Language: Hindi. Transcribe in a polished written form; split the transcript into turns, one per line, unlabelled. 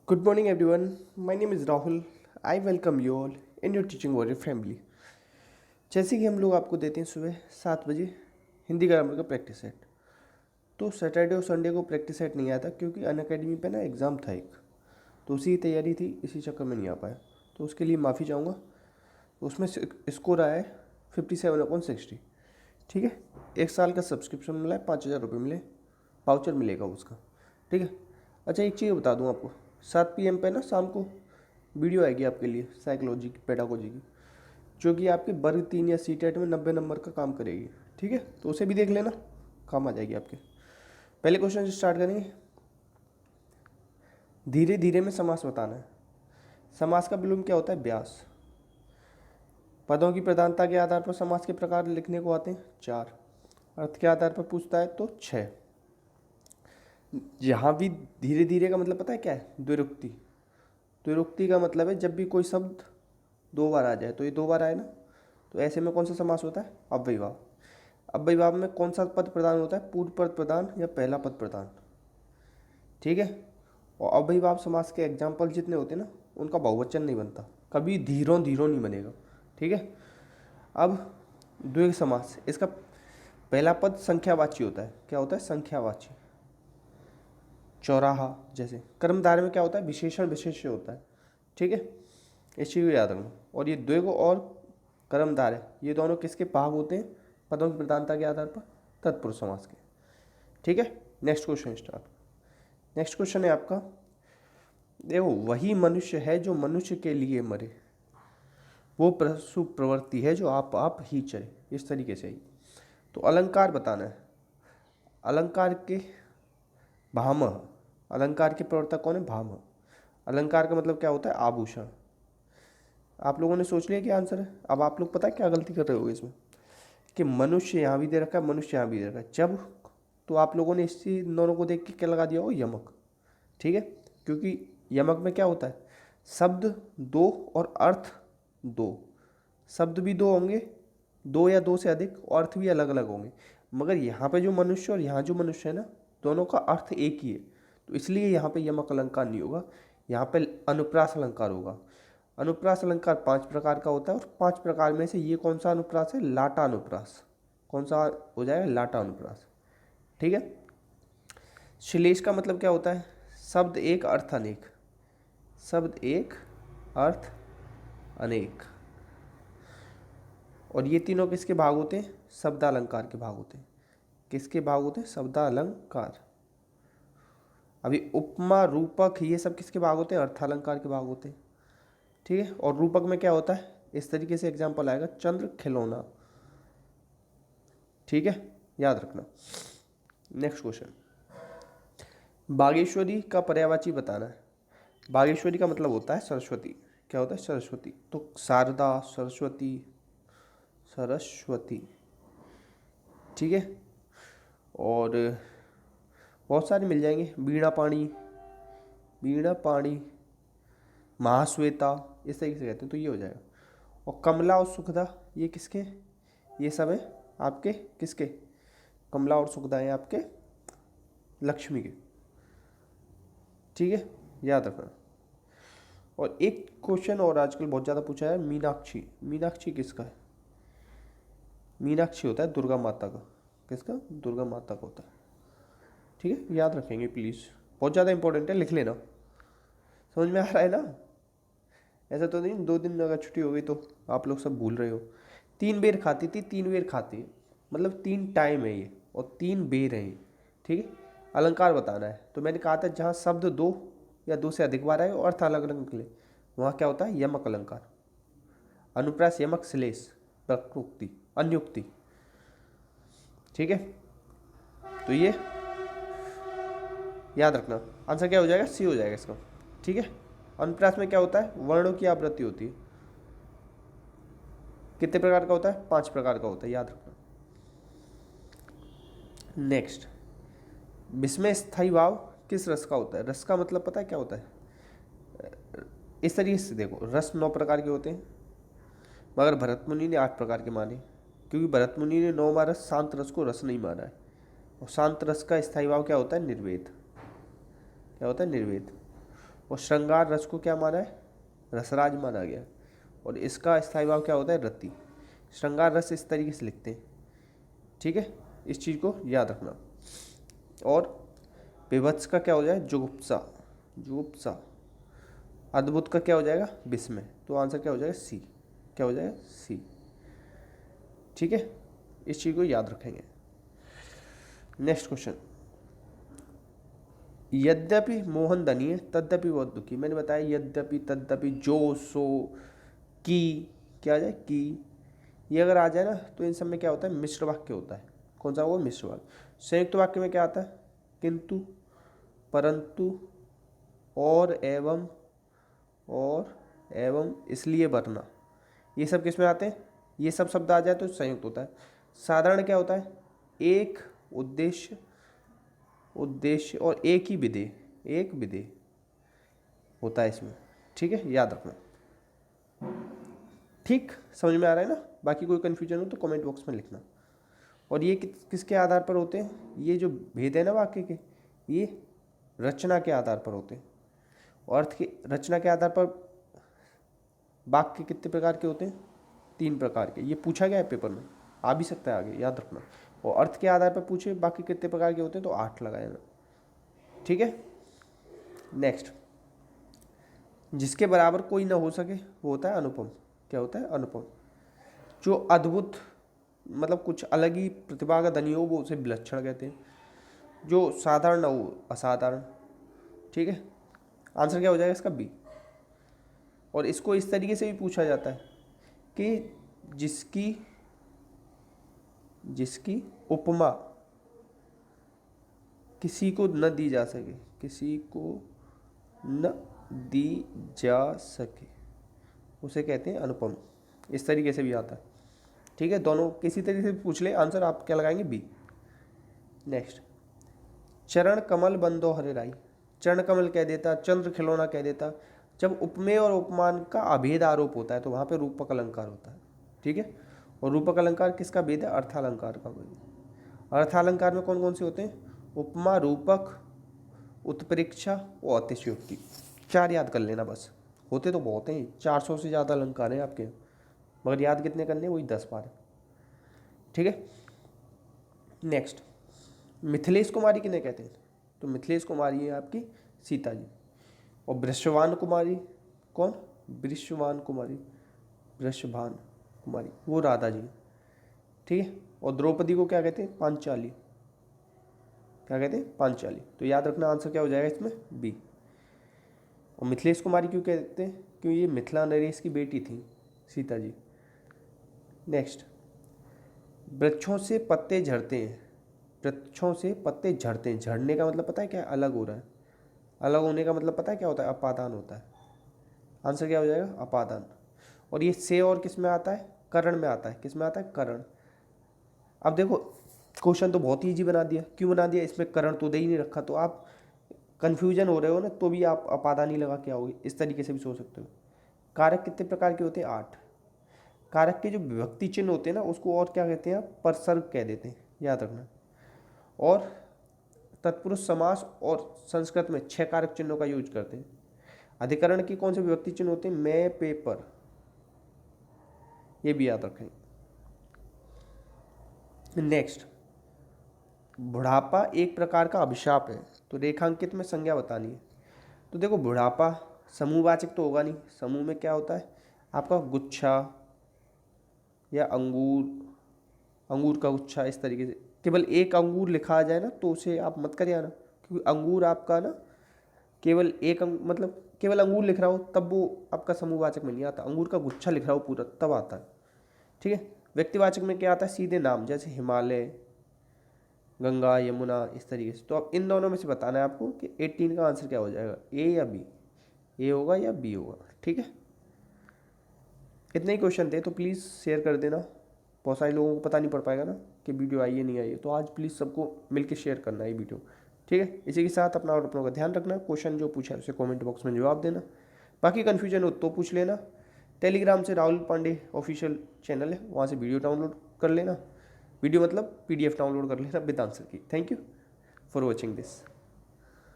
Good morning, everyone. My name is Rahul. I welcome you all in your teaching warrior family. जैसे कि हम लोग आपको देते हैं सुबह 7 बजे हिंदी ग्रामर का प्रैक्टिस सेट। तो सैटरडे और संडे को प्रैक्टिस सेट नहीं आया था क्योंकि अन अकेडमी पे ना एग्ज़ाम था एक, तो उसी की तैयारी थी, इसी चक्कर में नहीं आ पाया। तो उसके लिए माफ़ी चाहूँगा। तो उसमें स्कोर आया है 57/60। ठीक है, 1 साल का सब्सक्रिप्शन मिला है, 5,000 रुपये मिले, वाउचर मिलेगा उसका। ठीक है। अच्छा, एक चीज़ बता दूँ आपको, 7 PM पे ना शाम को वीडियो आएगी आपके लिए साइकोलॉजी की, पेडागोजी की, जो कि आपके वर्ग 3 या सीटेट में 90 नंबर का काम करेगी। ठीक है, तो उसे भी देख लेना, काम आ जाएगी आपके। पहले क्वेश्चन से स्टार्ट करेंगे। धीरे धीरे में समास बताना है। समास का विलोम क्या होता है? ब्यास। पदों की प्रधानता के आधार पर समास के प्रकार लिखने को आते हैं 4। अर्थ के आधार पर पूछता है तो 6। यहाँ भी धीरे धीरे का मतलब पता है क्या है? द्विरुक्ति। द्विरुक्ति का मतलब है जब भी कोई शब्द 2 बार आ जाए, तो ये 2 बार आए ना, तो ऐसे में कौन सा समास होता है? अव्ययीभाव। अव्ययीभाव में कौन सा पद प्रधान होता है? पूर्व पद प्रधान या पहला पद प्रधान। ठीक है। और अव्ययीभाव समास के एग्जाम्पल जितने होते हैं ना, उनका बहुवचन नहीं बनता, कभी धीरों धीरों नहीं बनेगा। ठीक है। अब द्विग समास, इसका पहला पद संख्यावाची होता है। क्या होता है? संख्यावाची। चौराहा जैसे। कर्मधारय में क्या होता है? विशेषण विशेष्य होता है। ठीक है, इस चीज़ को याद रखना। और ये द्विग और कर्मधारय, ये दोनों किसके भाग होते हैं? पदों की प्रधानता के आधार पर तत्पुरुष समास के। ठीक है, next question start. Next question है आपका, देखो, वही मनुष्य है जो मनुष्य के लिए मरे, वो पशु प्रवृत्ति है जो आप ही चले। इस तरीके से ही तो अलंकार बताना है। अलंकार के भामह, अलंकार के प्रवर्तक कौन है? भामह। अलंकार का मतलब क्या होता है? आभूषण। आप लोगों ने सोच लिया क्या आंसर है? अब आप लोग पता है क्या गलती कर रहे हो इसमें, कि मनुष्य यहाँ भी दे रखा है, मनुष्य यहाँ भी दे रखा है, जब तो आप लोगों ने इस चीज दोनों को देख के क्या लगा दिया हो? यमक। ठीक है, क्योंकि यमक में क्या होता है? शब्द दो और अर्थ दो। शब्द भी दो होंगे, दो या दो से अधिक, और अर्थ भी अलग अलग होंगे। मगर यहाँ पे जो मनुष्य और यहाँ जो मनुष्य है ना, दोनों का अर्थ एक ही है, तो इसलिए यहाँ पे यमक अलंकार नहीं होगा, यहाँ पे अनुप्रास अलंकार होगा। अनुप्रास अलंकार 5 प्रकार का होता है, और 5 प्रकार में से ये कौन सा अनुप्रास है? लाटा अनुप्रास। कौन सा हो जाएगा? लाटा अनुप्रास। ठीक है। श्लेष का मतलब क्या होता है? शब्द एक अर्थ अनेक। शब्द एक अर्थ अनेक। और ये तीनों किसके भाग होते हैं? शब्दालंकार के भाग होते हैं। किसके भाग होते हैं? शब्दालंकार। अभी उपमा, रूपक, ये सब किसके भाग होते हैं? अर्थालंकार के भाग होते हैं। ठीक है। और रूपक में क्या होता है? इस तरीके से एग्जाम्पल आएगा, चंद्र, खिलौना। ठीक है, याद रखना। नेक्स्ट क्वेश्चन, बागेश्वरी का पर्यायवाची बताना है। बागेश्वरी का मतलब होता है सरस्वती। क्या होता है? सरस्वती। तो शारदा, सरस्वती, सरस्वती। ठीक है। और बहुत सारे मिल जाएंगे, वीणा पाणी, वीणा पाणी, महाश्वेता, इस तरीके से कहते हैं, तो ये हो जाएगा। और कमला और सुखदा, ये किसके? ये सब है आपके किसके? कमला और सुखदा हैं आपके लक्ष्मी के। ठीक है, याद रखना। और एक क्वेश्चन और आजकल बहुत ज़्यादा पूछा है, मीनाक्षी। मीनाक्षी किसका है? मीनाक्षी होता है दुर्गा माता का। किसका? दुर्गा माता का होता है। ठीक है, याद रखेंगे प्लीज़, बहुत ज़्यादा इंपॉर्टेंट है, लिख लेना। समझ में आ रहा है ना? ऐसा तो नहीं 2 दिन अगर छुट्टी हो गई तो आप लोग सब भूल रहे हो। 3 बेर खाती थी, 3 बेर खाती है, मतलब 3 टाइम है ये, और 3 बेर है ये। ठीक है। अलंकार बताना है, तो मैंने कहा था जहाँ शब्द 2 या 2 से अधिक बार आए और अर्थ अलग अलग निकले, वहाँ क्या होता है? यमक अलंकार। अनुप्रास, यमक, श्लेष, प्रकृक्ति, अन्युक्ति। ठीक है, तो ये याद रखना। आंसर क्या हो जाएगा? सी हो जाएगा इसका। ठीक है। अनुप्रास में क्या होता है? वर्णों की आवृत्ति होती है। कितने प्रकार का होता है? 5 प्रकार का होता है, याद रखना। नेक्स्ट, विस्मय स्थायी भाव किस रस का होता है? रस का मतलब पता है क्या होता है? इस तरीके से देखो, रस 9 प्रकार के होते हैं, मगर भरत मुनि ने 8 प्रकार के माने, क्योंकि भरत मुनि ने 9वां रस शांत रस को रस नहीं माना है। और शांत रस का स्थायी भाव क्या होता है? निर्वेद। क्या होता है? निर्वेद। और श्रृंगार रस को क्या माना है, रसराज माना गया। और इसका स्थायी भाव क्या होता है, रति। श्रृंगार रस इस तरीके से लिखते हैं, ठीक है, इस चीज़ को याद रखना। और विभत्स का क्या हो जाए, जुगुप्सा, जुगुप्सा। अद्भुत का क्या हो जाएगा, विस्मय। तो आंसर क्या हो जाएगा, सी। क्या हो जाएगा, सी। ठीक है, इस चीज़ को याद रखेंगे। नेक्स्ट क्वेश्चन, यद्यपि मोहन धनी है तद्यपि बहुत दुखी। मैंने बताया यद्यपि, तद्यपि, जो, सो, की, क्या आ जाए, की। ये अगर आ जाए ना तो इन सब में क्या होता है, मिश्र वाक्य होता है। कौन सा वो, मिश्र वाक्य। संयुक्त वाक्य में क्या आता है, किंतु, परंतु, और, एवं, इसलिए, वरना। ये सब किस में आते हैं, ये सब शब्द आ जाए तो संयुक्त होता है। साधारण क्या होता है, एक उद्देश्य और एक ही विधेय, एक विधेय होता है इसमें। ठीक है, याद रखना। ठीक, समझ में आ रहा है ना। बाकी कोई कन्फ्यूजन हो तो कमेंट बॉक्स में लिखना। और ये किसके आधार पर होते हैं, ये जो भेद है ना वाक्य के, ये रचना के आधार पर होते हैं। अर्थ की रचना के आधार पर वाक्य कितने प्रकार के होते हैं, 3 प्रकार के। ये पूछा गया है पेपर में, आ भी सकता है आगे, याद रखना। और अर्थ के आधार पर पूछे बाकी कितने प्रकार के होते हैं तो 8 लगाएगा। ठीक है, नेक्स्ट, जिसके बराबर कोई ना हो सके वो होता है अनुपम। क्या होता है, अनुपम। जो अद्भुत मतलब कुछ अलग ही प्रतिभा का धनी हो वो उसे विलक्षण कहते हैं। जो साधारण ना हो असाधारण। ठीक है, आंसर क्या हो जाएगा इसका, बी। और इसको इस तरीके से भी पूछा जाता है कि जिसकी उपमा किसी को न दी जा सके, किसी को न दी जा सके, उसे कहते हैं अनुपम। इस तरीके से भी आता है। ठीक है, दोनों किसी तरीके से पूछ ले, आंसर आप क्या लगाएंगे, बी। नेक्स्ट, चरण कमल बंदो हरे राई। चरण कमल कह देता, चंद्र खिलौना कह देता। जब उपमेय और उपमान का अभेद आरोप होता है तो वहाँ पे रूपक अलंकार होता है। ठीक है, और रूपक अलंकार किसका भेद है, अर्थालंकार का भेद। अर्थालंकार में कौन कौन से होते हैं, उपमा, रूपक, उत्प्रेक्षा और अतिशयोक्ति। 4 याद कर लेना बस, होते तो बहुत हैं, 400 से ज़्यादा अलंकार हैं आपके, मगर याद कितने करने, वही 10 बार। ठीक है, नेक्स्ट, मिथिलेश कुमारी किन्हें कहते हैं, तो मिथिलेश कुमारी है आपकी सीता जी। और वृषभान कुमारी कौन, वृषभान कुमारी वो राधा जी। ठीक है, और द्रौपदी को क्या कहते हैं, पांचाली। क्या कहते हैं, पांचाली। तो याद रखना आंसर क्या हो जाएगा इसमें, बी। और मिथिलेश कुमारी क्यों कहते हैं, क्यों ये मिथिला नरेश की बेटी थी सीता जी। नेक्स्ट, वृक्षों से पत्ते झड़ते हैं। वृक्षों से पत्ते झड़ते हैं, झड़ने का मतलब पता है क्या, अलग हो रहा है। अलग होने का मतलब पता है क्या होता है, अपादान होता है। आंसर क्या हो जाएगा, अपादान। और ये से और किस में आता है, करण में आता है। किस में आता है, करण। अब देखो क्वेश्चन तो बहुत ईजी बना दिया, क्यों बना दिया, इसमें करण तो दे ही नहीं रखा, तो आप कन्फ्यूजन हो रहे हो ना, तो भी आप अपादान ही लगा के आओगे। इस तरीके से भी सोच सकते हो। कारक कितने प्रकार के होते हैं, 8। कारक के जो विभक्ति चिन्ह होते हैं ना उसको और क्या कहते हैं, परसर्ग कह देते हैं, याद रखना। और तत्पुरुष समास और संस्कृत में 6 कारक चिन्हों का यूज करते हैं। अधिकरण की कौन से विभक्ति चिन्ह होते हैं, मैं, पेपर, ये भी याद रखें। नेक्स्ट, बुढ़ापा एक प्रकार का अभिशाप है, तो रेखांकित में संज्ञा बतानी है। तो देखो बुढ़ापा समूहवाचक तो होगा नहीं, समूह में क्या होता है आपका, गुच्छा या अंगूर का गुच्छा, इस तरीके से। केवल एक अंगूर लिखा जाए ना तो उसे आप मत करिए ना, क्योंकि अंगूर आपका ना केवल एक मतलब केवल अंगूर लिख रहा हो तब वो आपका समूहवाचक में नहीं आता। अंगूर का गुच्छा लिख रहा हो पूरा तब आता है। ठीक है, व्यक्तिवाचक में क्या आता है, सीधे नाम, जैसे हिमालय, गंगा, यमुना, इस तरीके से। तो अब इन दोनों में से बताना है आपको कि 18 का आंसर क्या हो जाएगा, ए या बी, ए होगा या बी होगा। ठीक है, इतने ही क्वेश्चन थे, तो प्लीज़ शेयर कर देना। बहुत सारे लोगों को पता नहीं पड़ पाएगा ना कि वीडियो आई है नहीं आई है, तो आज प्लीज़ सबको मिलकर शेयर करना है ये वीडियो। ठीक है, इसी के साथ अपना और अपनों का ध्यान रखना। क्वेश्चन जो पूछा है उसे कमेंट बॉक्स में जवाब देना। बाकी कन्फ्यूजन हो तो पूछ लेना। टेलीग्राम से राहुल पांडे ऑफिशियल चैनल है, वहाँ से वीडियो डाउनलोड कर लेना। वीडियो मतलब PDF डाउनलोड कर लेना विद आंसर की। Thank you for watching this.